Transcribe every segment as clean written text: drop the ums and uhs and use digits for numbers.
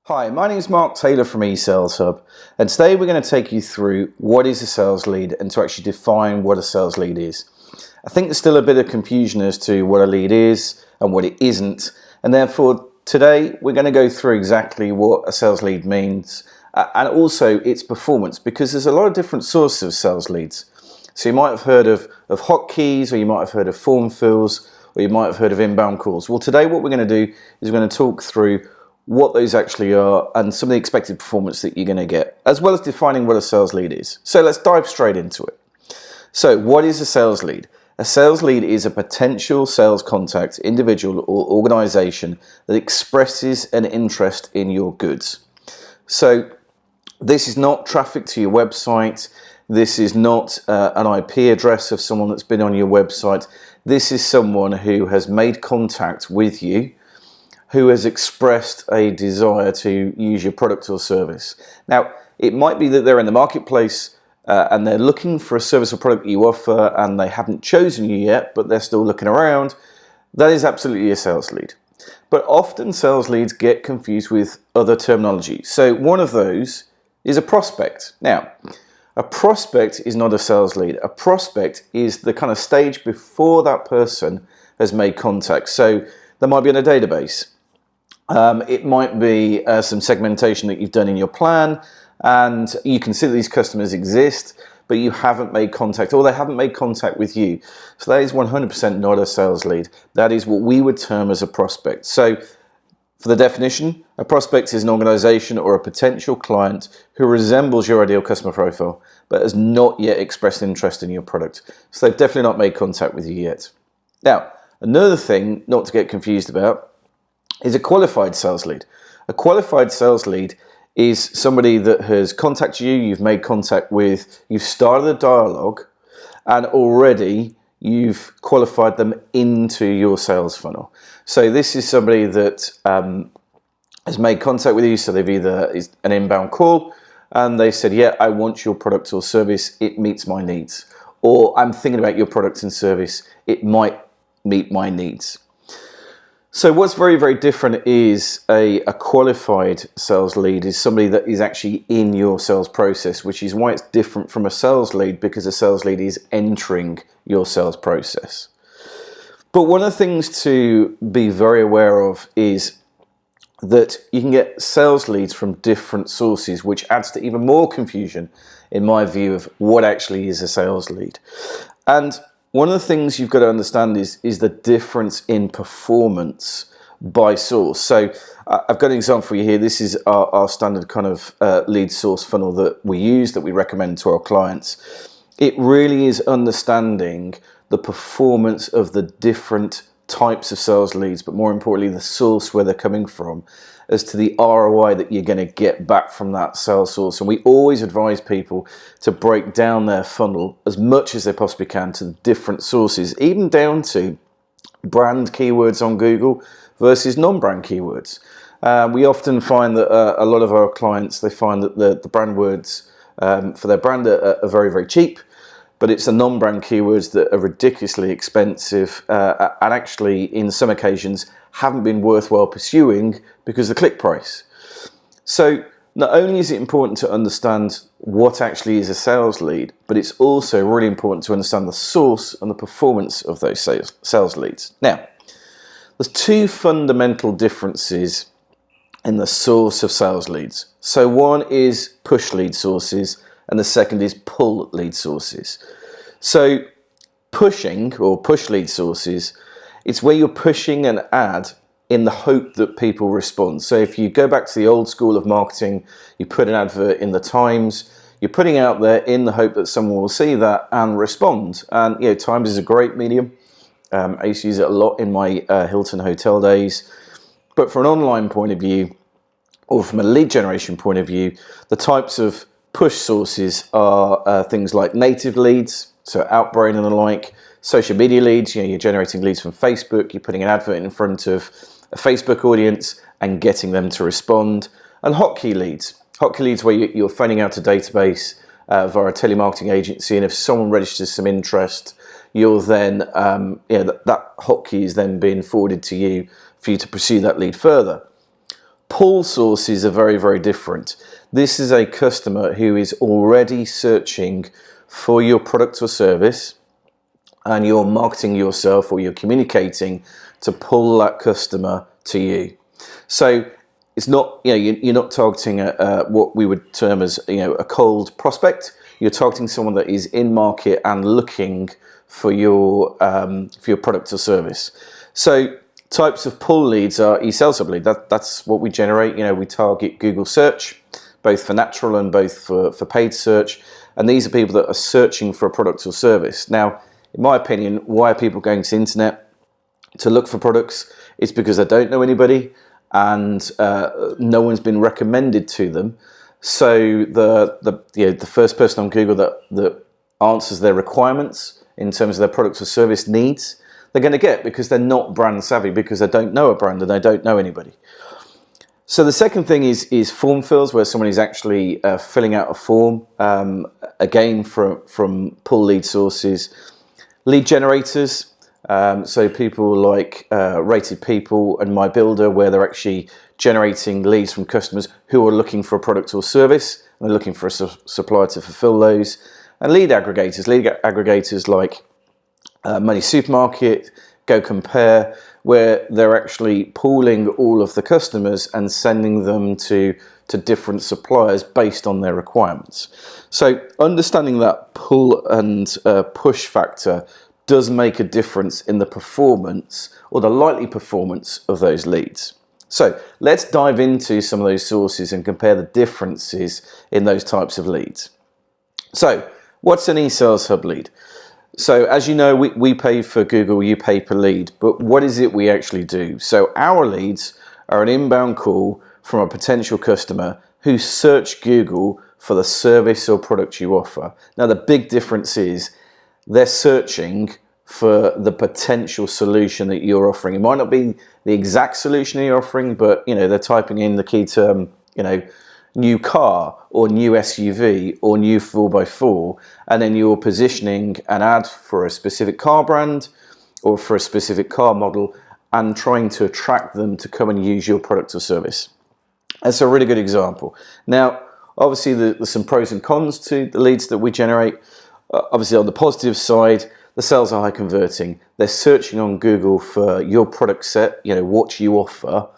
Hi, my name is Mark Taylor from eSaleshub, and today we're going to take you through what is a sales lead and to actually define what a sales lead is. I think there's still a bit of confusion as to what a lead is and what it isn't, and therefore today we're going to go through exactly what a sales lead means and also its performance, because there's a lot of different sources of sales leads. So you might have heard of hotkeys, or you might have heard of form fills, or you might have heard of inbound calls. Well, today what we're going to do is we're going to talk through what those actually are and some of the expected performance that you're going to get, as well as defining what a sales lead is. So let's dive straight into it. So what is a sales lead? A sales lead is a potential sales contact, individual or organization that expresses an interest in your goods. So this is not traffic to your website. This is not an IP address of someone that's been on your website. This is someone who has made contact with you, who has expressed a desire to use your product or service. Now, it might be that they're in the marketplace and they're looking for a service or product that you offer and they haven't chosen you yet, but they're still looking around. That is absolutely a sales lead. But often sales leads get confused with other terminology. So one of those is a prospect. Now, a prospect is not a sales lead. A prospect is the kind of stage before that person has made contact. So they might be in a database. It might be some segmentation that you've done in your plan, and you can see that these customers exist, but you haven't made contact, or they haven't made contact with you. So that is 100% not a sales lead. That is what we would term as a prospect. So for the definition, a prospect is an organization or a potential client who resembles your ideal customer profile, but has not yet expressed interest in your product. So they've definitely not made contact with you yet. Now, another thing not to get confused about is a qualified sales lead. A qualified sales lead is somebody that has contacted you, you've made contact with, you've started a dialogue, and already you've qualified them into your sales funnel. So this is somebody that has made contact with you, so they've either is an inbound call, and they said, yeah, I want your product or service, it meets my needs. Or I'm thinking about your product and service, it might meet my needs. So what's very, very different is a qualified sales lead is somebody that is actually in your sales process, which is why it's different from a sales lead, because a sales lead is entering your sales process. But one of the things to be very aware of is that you can get sales leads from different sources, which adds to even more confusion, in my view, of what actually is a sales lead. And one of the things you've got to understand is the difference in performance by source. So I've got an example for you here. This is our standard kind of lead source funnel that we use, that we recommend to our clients. It really is understanding the performance of the different types of sales leads, but more importantly, the source where they're coming from, as to the ROI that you're going to get back from that sales source. And we always advise people to break down their funnel as much as they possibly can to the different sources, even down to brand keywords on Google versus non-brand keywords. We often find that a lot of our clients, they find that the brand words for their brand are very, very cheap, but it's the non-brand keywords that are ridiculously expensive and actually, in some occasions, haven't been worthwhile pursuing because of the click price. So not only is it important to understand what actually is a sales lead, but it's also really important to understand the source and the performance of those sales leads. Now, there's two fundamental differences in the source of sales leads. So one is push lead sources, and the second is pull lead sources. So pushing or push lead sources, it's where you're pushing an ad in the hope that people respond. So if you go back to the old school of marketing, you put an advert in the Times, you're putting out there in the hope that someone will see that and respond. And you know, Times is a great medium. I used to use it a lot in my Hilton hotel days. But from an online point of view, or from a lead generation point of view, the types of push sources are things like native leads, so Outbrain and the like, social media leads, you know, you're generating leads from Facebook, you're putting an advert in front of a Facebook audience and getting them to respond, and hotkey leads. Hotkey leads where you're phoning out a database via a telemarketing agency, and if someone registers some interest, you'll then, that hotkey is then being forwarded to you for you to pursue that lead further. Pull sources are very, very different. This is a customer who is already searching for your product or service, and you're marketing yourself or you're communicating to pull that customer to you. So it's not, you're not targeting what we would term as, a cold prospect. You're targeting someone that is in market and looking for your product or service. So types of pull leads are eSaleshub lead. That's what we generate. We target Google search, both for natural and both for paid search. And these are people that are searching for a product or service. Now, in my opinion, why are people going to the internet to look for products? It's because they don't know anybody and no one's been recommended to them. So the first person on Google that answers their requirements in terms of their product or service needs, they're going to get, because they're not brand savvy, because they don't know a brand and they don't know anybody. So the second thing is form fills, where someone is actually filling out a form, again from pull lead sources. Lead generators, so people like Rated People and My Builder, where they're actually generating leads from customers who are looking for a product or service, and they're looking for a supplier to fulfill those. And lead aggregators like Money Supermarket, Go Compare, where they're actually pooling all of the customers and sending them to different suppliers based on their requirements. So understanding that pull and push factor does make a difference in the performance or the likely performance of those leads. So let's dive into some of those sources and compare the differences in those types of leads. So what's an eSaleshub lead? So as you know, we pay for Google, you pay per lead, but what is it we actually do? So our leads are an inbound call from a potential customer who searched Google for the service or product you offer. Now the big difference is they're searching for the potential solution that you're offering. It might not be the exact solution you're offering, but they're typing in the key term, new car or new SUV or new 4x4, and then you're positioning an ad for a specific car brand or for a specific car model and trying to attract them to come and use your product or service. That's a really good example. Now, obviously there's some pros and cons to the leads that we generate. Obviously on the positive side, the sales are high converting. They're searching on Google for your product set, what you offer,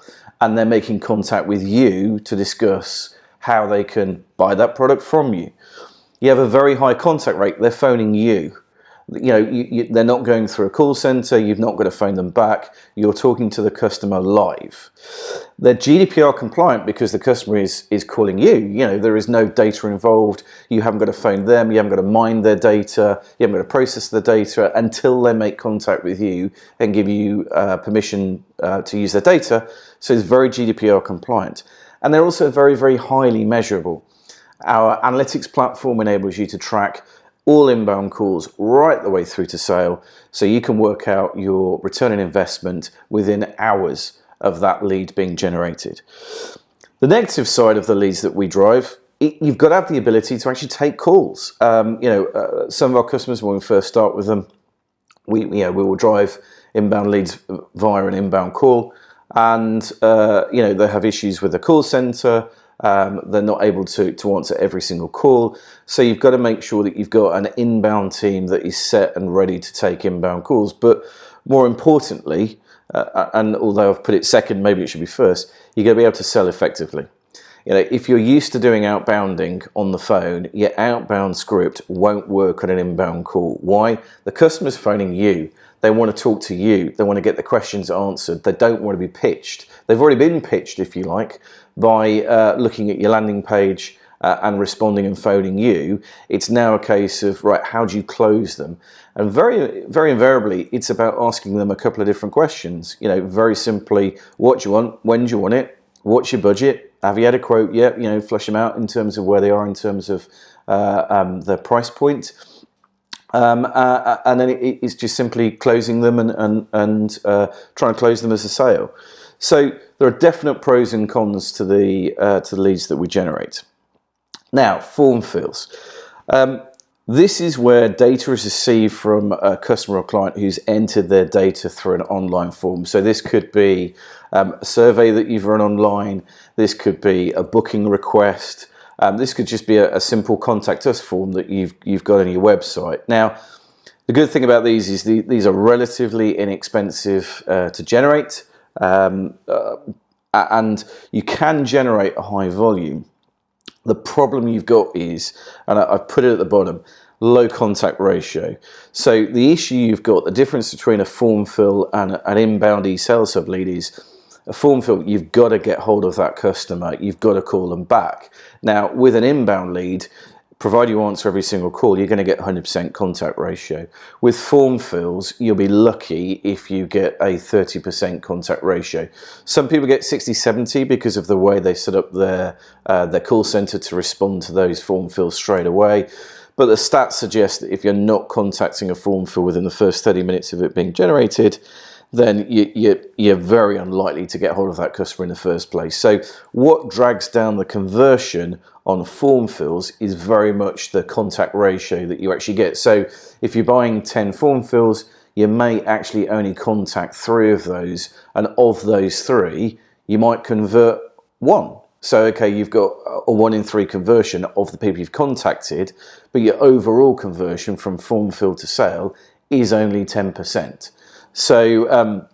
and they're making contact with you to discuss how they can buy that product from you. You have a very high contact rate. They're phoning you. They're not going through a call center. You've not got to phone them back. You're talking to the customer live. They're GDPR compliant because the customer is calling you. There is no data involved. You haven't got to phone them. You haven't got to mine their data. You haven't got to process the data until they make contact with you and give you permission to use their data. So it's very GDPR compliant. And they're also very, very highly measurable. Our analytics platform enables you to track all inbound calls right the way through to sale, so you can work out your return on investment within hours of that lead being generated. The negative side of the leads that we drive, you've got to have the ability to actually take calls. Some of our customers, when we first start with them, we will drive inbound leads via an inbound call, and they have issues with the call center. They're not able to answer every single call. So you've got to make sure that you've got an inbound team that is set and ready to take inbound calls. But more importantly, and although I've put it second, maybe it should be first, you've got to be able to sell effectively. If you're used to doing outbounding on the phone, your outbound script won't work on an inbound call. Why? The customer's phoning you. They want to talk to you. They want to get the questions answered. They don't want to be pitched. They've already been pitched, if you like, by looking at your landing page and responding and phoning you. It's now a case of, right, how do you close them? And very, very invariably, it's about asking them a couple of different questions. Very simply, what do you want? When do you want it? What's your budget? Have you had a quote yet? Flush them out in terms of where they are in terms of the price point. And then it's just simply closing them and trying to close them as a sale. So there are definite pros and cons to the leads that we generate. Now, form fills. This is where data is received from a customer or client who's entered their data through an online form. So this could be a survey that you've run online. This could be a booking request. This could just be a simple contact us form that you've got on your website. Now, the good thing about these is these are relatively inexpensive to generate, and you can generate a high volume. The problem you've got is, and I've put it at the bottom, low contact ratio. So the issue you've got, the difference between a form fill and an inbound eSaleshub lead is a form fill, you've got to get hold of that customer, you've got to call them back. Now, with an inbound lead, provided you answer every single call, you're going to get 100% contact ratio. With form fills, you'll be lucky if you get a 30% contact ratio. Some people get 60-70 because of the way they set up their call center to respond to those form fills straight away. But the stats suggest that if you're not contacting a form fill within the first 30 minutes of it being generated, then you're very unlikely to get hold of that customer in the first place. So what drags down the conversion on form fills is very much the contact ratio that you actually get. So if you're buying 10 form fills, you may actually only contact 3 of those, and of those 3, you might convert 1. So, okay, you've got a 1 in 3 conversion of the people you've contacted, but your overall conversion from form fill to sale is only 10%. So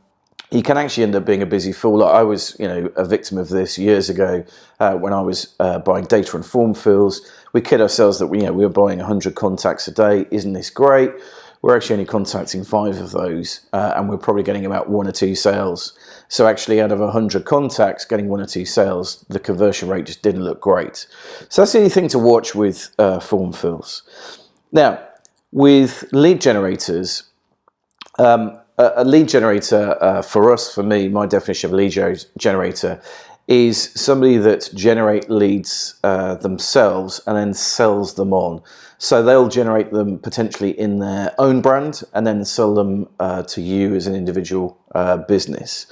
you can actually end up being a busy fool. I was, a victim of this years ago when I was buying data and form fills. We kid ourselves that we were buying 100 contacts a day. Isn't this great? We're actually only contacting 5 of those, and we're probably getting about 1 or 2 sales. So actually, out of 100 contacts, getting 1 or 2 sales, the conversion rate just didn't look great. So that's the only thing to watch with form fills. Now, with lead generators. A lead generator, for me, my definition of a lead generator is somebody that generate leads themselves and then sells them on. So they'll generate them potentially in their own brand and then sell them to you as an individual business.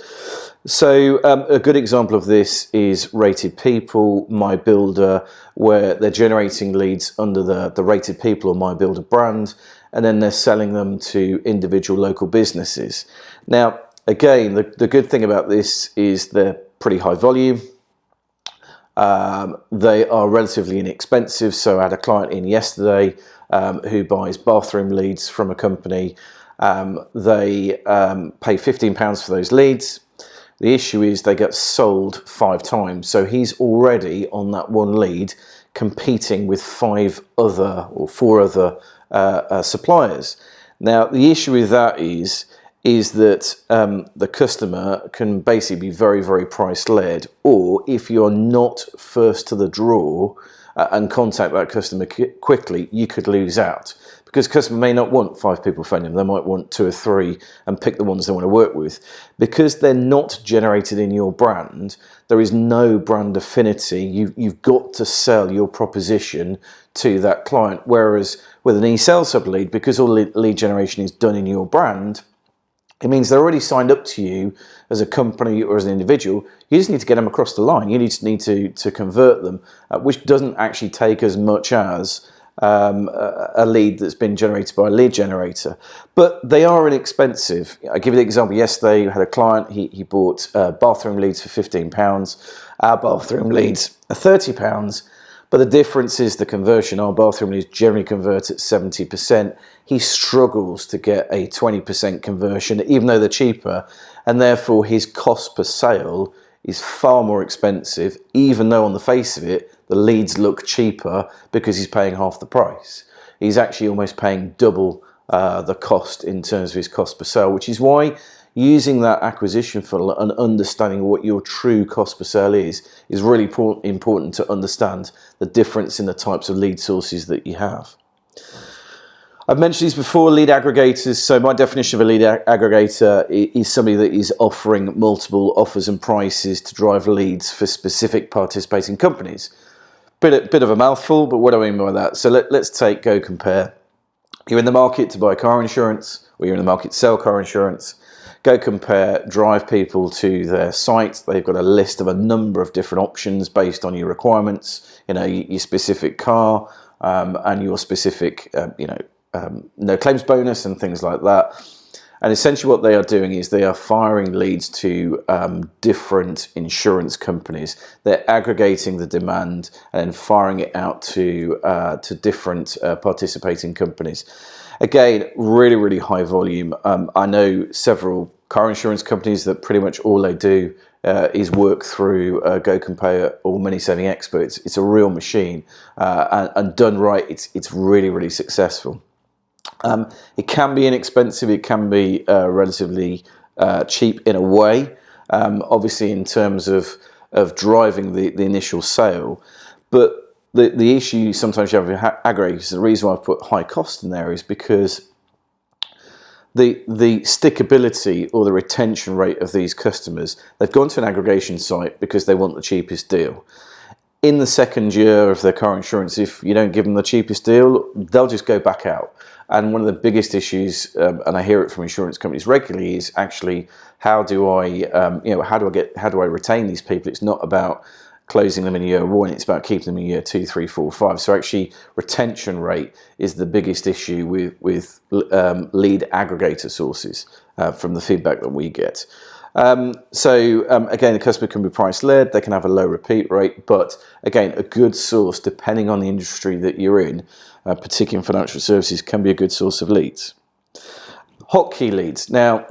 So a good example of this is Rated People, My Builder, where they're generating leads under the Rated People or My Builder brand, and then they're selling them to individual local businesses. Now, again, the good thing about this is they're pretty high volume. They are relatively inexpensive. So I had a client in yesterday who buys bathroom leads from a company. They pay £15 for those leads. The issue is they get sold 5 times. So he's already on that one lead competing with 4 other suppliers. Now, the issue with that is that the customer can basically be very, very price led, or if you're not first to the draw and contact that customer quickly, you could lose out. Because customer may not want 5 people phoning them, they might want 2 or 3 and pick the ones they want to work with. Because they're not generated in your brand, there is no brand affinity. You've got to sell your proposition to that client. Whereas with an eSaleshub lead, because all lead generation is done in your brand, it means they're already signed up to you as a company or as an individual. You just need to get them across the line. You need to convert them, which doesn't actually take as much as a lead that's been generated by a lead generator. But they are inexpensive. I give you the example. Yesterday, I had a client, he bought bathroom leads for £15. Our bathroom leads are £30. But the difference is the conversion. Our bathroom leads generally convert at 70%. He struggles to get a 20% conversion, even though they're cheaper. And therefore, his cost per sale is far more expensive, even though on the face of it, the leads look cheaper because he's paying half the price. He's actually almost paying double the cost in terms of his cost per sale, which is why using that acquisition funnel and understanding what your true cost per sale is really important to understand the difference in the types of lead sources that you have. I've mentioned these before, lead aggregators. So my definition of a lead aggregator is somebody that is offering multiple offers and prices to drive leads for specific participating companies. Bit of a mouthful, but what do I mean by that? So let's take Go Compare. You're in the market to buy car insurance, or you're in the market to sell car insurance. Go Compare drive people to their site. They've got a list of a number of different options based on your requirements, your specific car, and your specific, no claims bonus and things like that. And essentially what they are doing is they are firing leads to different insurance companies. They're aggregating the demand and then firing it out to different participating companies. Again, really, really high volume. I know several car insurance companies that pretty much all they do is work through Go Compare or Money Saving Experts. It's a real machine, and done right, it's really, really successful. It can be inexpensive, it can be relatively cheap in a way, obviously in terms of driving the initial sale. But the issue sometimes you have with aggregators, the reason why I put high cost in there is because the stickability or the retention rate of these customers, they've gone to an aggregation site because they want the cheapest deal. In the second year of their car insurance, if you don't give them the cheapest deal, they'll just go back out. And one of the biggest issues, and I hear it from insurance companies regularly, is actually how do I retain these people? It's not about closing them in year one; it's about keeping them in year 2, 3, 4, 5. So actually, retention rate is the biggest issue with lead aggregator sources from the feedback that we get. Again, the customer can be price led, they can have a low repeat rate, but again, a good source, depending on the industry that you're in, particularly in financial services, can be a good source of leads. Hotkey leads. Now,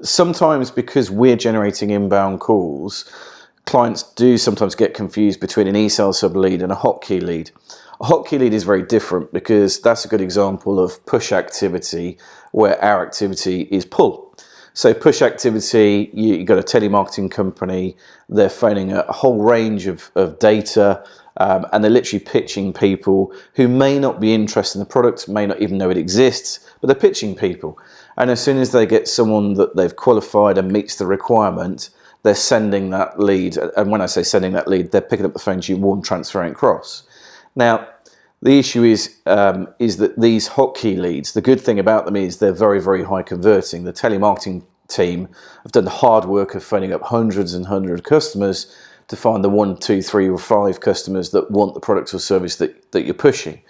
sometimes because we're generating inbound calls, clients do sometimes get confused between an eSaleshub lead and a hotkey lead. A hotkey lead is very different because that's a good example of push activity where our activity is pull. So push activity, you've got a telemarketing company, they're phoning a whole range of data, and they're literally pitching people who may not be interested in the product, may not even know it exists, but they're pitching people. And as soon as they get someone that they've qualified and meets the requirement, they're sending that lead. And when I say sending that lead, they're picking up the phone to you and transferring across. Now, the issue is that these hotkey leads, the good thing about them is they're very, very high converting. The telemarketing team have done the hard work of phoning up hundreds and hundreds of customers to find the 1, 2, 3 or 5 customers that want the product or service that you're pushing.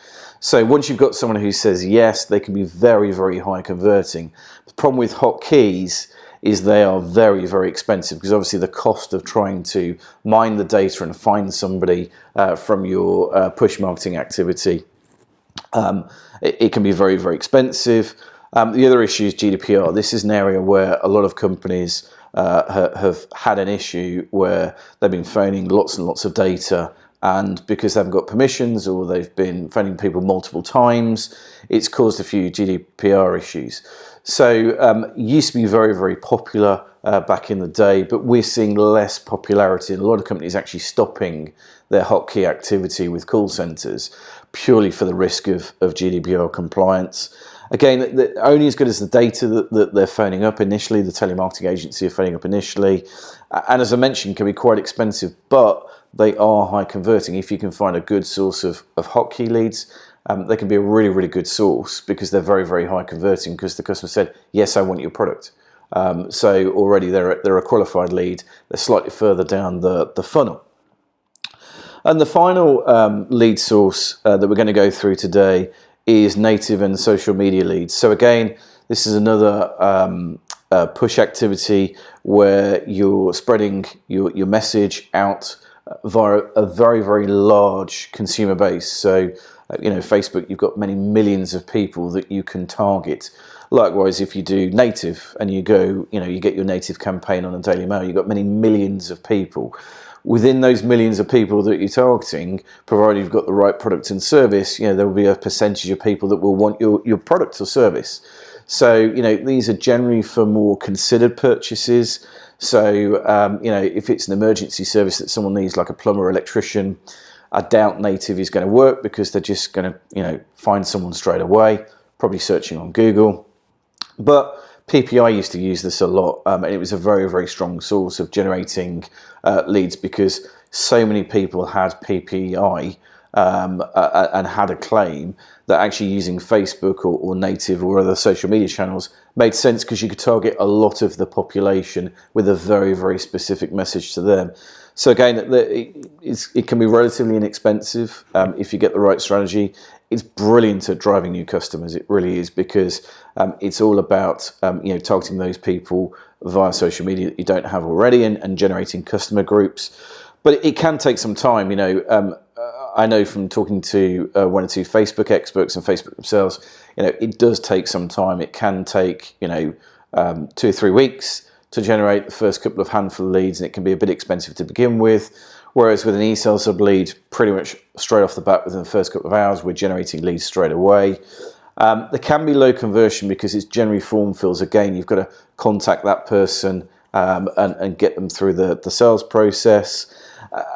So once you've got someone who says yes, they can be very, very high converting. The problem with hotkeys is they are very, very expensive because obviously the cost of trying to mine the data and find somebody from your push marketing activity, it can be very, very expensive. The other issue is GDPR. This is an area where a lot of companies have had an issue where they've been phoning lots and lots of data, and because they haven't got permissions or they've been phoning people multiple times, it's caused a few GDPR issues. So it used to be very, very popular back in the day, but we're seeing less popularity and a lot of companies actually stopping their hotkey activity with call centres purely for the risk of GDPR compliance. Again, only as good as the data that they're phoning up initially, the telemarketing agency are phoning up initially. And as I mentioned, can be quite expensive, but they are high converting. If you can find a good source of hotkey leads, they can be a really, really good source because they're very, very high converting because the customer said, yes, I want your product. So already they're a qualified lead. They're slightly further down the funnel. And the final lead source that we're going to go through today is native and social media leads. So again, this is another push activity where you're spreading your message out via a very, very large consumer base. So, Facebook, you've got many millions of people that you can target. Likewise, if you do native and you go, you get your native campaign on a Daily Mail, you've got many millions of people. Within those millions of people that you're targeting, provided you've got the right product and service, there will be a percentage of people that will want your product or service. So, these are generally for more considered purchases. So, if it's an emergency service that someone needs, like a plumber or electrician, I doubt native is going to work because they're just going to, find someone straight away, probably searching on Google. But PPI used to use this a lot, and it was a very, very strong source of generating leads because so many people had PPI and had a claim, that actually using Facebook or native or other social media channels made sense, because you could target a lot of the population with a very, very specific message to them. So again, it can be relatively inexpensive if you get the right strategy. It's brilliant at driving new customers. It really is, because it's all about targeting those people via social media that you don't have already, and generating customer groups. But it can take some time. I know from talking to one or two Facebook experts and Facebook themselves, it does take some time. It can take 2 or 3 weeks to generate the first couple of handful of leads, and it can be a bit expensive to begin with. Whereas with an eSaleshub lead, pretty much straight off the bat within the first couple of hours, we're generating leads straight away. There can be low conversion because it's generally form fills. Again, you've got to contact that person and get them through the sales process.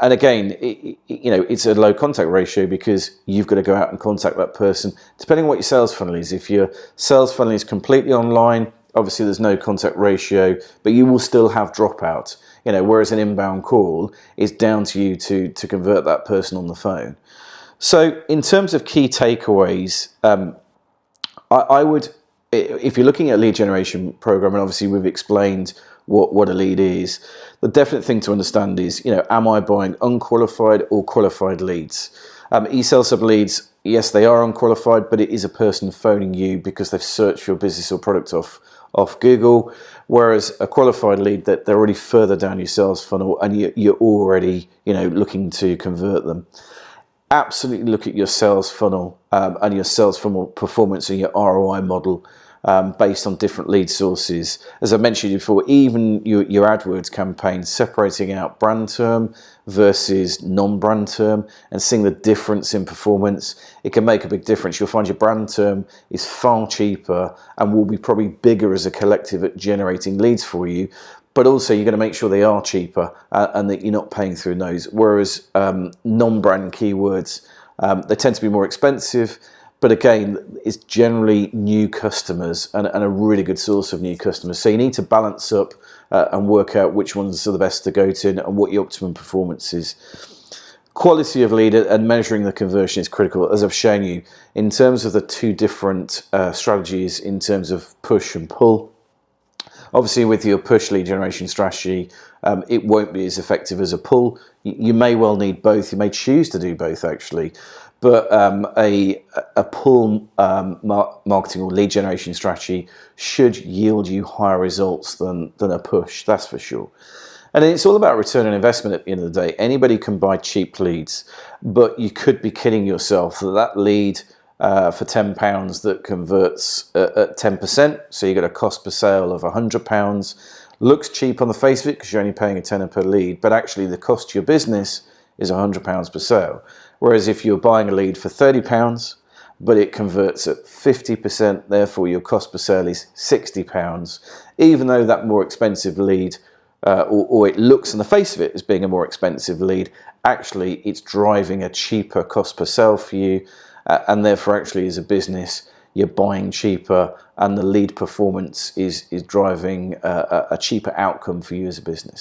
And again, it's a low contact ratio because you've got to go out and contact that person. Depending on what your sales funnel is, if your sales funnel is completely online, obviously there's no contact ratio, but you will still have dropout. Whereas an inbound call is down to you to convert that person on the phone. So in terms of key takeaways, I would, if you're looking at a lead generation program, and obviously we've explained what a lead is, the definite thing to understand is, am I buying unqualified or qualified leads? eSaleshub leads, yes, they are unqualified, but it is a person phoning you because they've searched your business or product off Google. Whereas a qualified lead, that they're already further down your sales funnel, and you're already looking to convert them. Absolutely look at your sales funnel and your sales funnel performance and your ROI model based on different lead sources. As I mentioned before, even your AdWords campaign, separating out brand term versus non-brand term and seeing the difference in performance, it can make a big difference. You'll find your brand term is far cheaper and will be probably bigger as a collective at generating leads for you. But also you're going to make sure they are cheaper and that you're not paying through those. Whereas non-brand keywords, they tend to be more expensive. But again, it's generally new customers and a really good source of new customers. So you need to balance up and work out which ones are the best to go to and what your optimum performance is. Quality of lead and measuring the conversion is critical, as I've shown you, in terms of the two different strategies in terms of push and pull. Obviously, with your push lead generation strategy, it won't be as effective as a pull. You may well need both. You may choose to do both, actually. But a pull marketing or lead generation strategy should yield you higher results than a push, that's for sure. And it's all about return on investment at the end of the day. Anybody can buy cheap leads, but you could be kidding yourself that lead for £10 that converts at 10%, so you get a cost per sale of £100, looks cheap on the face of it because you're only paying a tenner per lead, but actually the cost to your business is £100 per sale. Whereas if you're buying a lead for £30, but it converts at 50%, therefore your cost per sale is £60, even though that more expensive lead, or it looks on the face of it as being a more expensive lead, actually it's driving a cheaper cost per sale for you, and therefore actually as a business you're buying cheaper and the lead performance is driving a cheaper outcome for you as a business.